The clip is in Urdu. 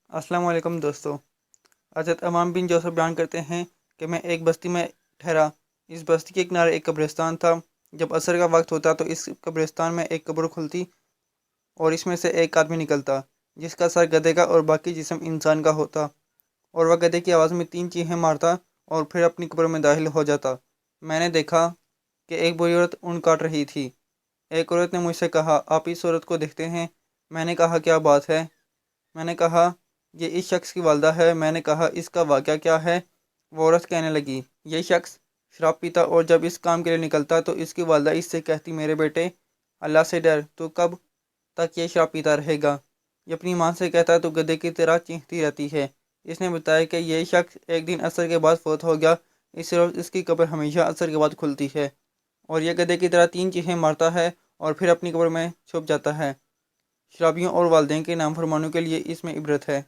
السلام علیکم دوستو۔ حضرت امام بن جوسف بیان کرتے ہیں کہ میں ایک بستی میں ٹھہرا۔ اس بستی کے کنارے ایک قبرستان تھا۔ جب عصر کا وقت ہوتا تو اس قبرستان میں ایک قبر کھلتی اور اس میں سے ایک آدمی نکلتا جس کا سر گدھے کا اور باقی جسم انسان کا ہوتا، اور وہ گدھے کی آواز میں 3 چیخیں مارتا اور پھر اپنی قبر میں داخل ہو جاتا۔ میں نے دیکھا کہ ایک بری عورت اون کاٹ رہی تھی۔ ایک عورت نے مجھ سے کہا، آپ اس عورت کو دیکھتے ہیں؟ میں نے کہا، کیا بات ہے؟ میں نے کہا، یہ اس شخص کی والدہ ہے۔ میں نے کہا، اس کا واقعہ کیا ہے؟ وہ عورت کہنے لگی، یہ شخص شراب پیتا اور جب اس کام کے لیے نکلتا تو اس کی والدہ اس سے کہتی، میرے بیٹے اللہ سے ڈر، تو کب تک یہ شراب پیتا رہے گا؟ یہ اپنی ماں سے کہتا تو گدھے کی طرح چیختی رہتی ہے۔ اس نے بتایا کہ یہ شخص ایک دن عصر کے بعد فوت ہو گیا، اس روز اس کی قبر ہمیشہ عصر کے بعد کھلتی ہے اور یہ گدھے کی طرح 3 چیخیں مارتا ہے اور پھر اپنی قبر میں چھپ جاتا ہے۔ شرابیوں اور والدین کے نافرمانوں کے لیے اس میں عبرت ہے۔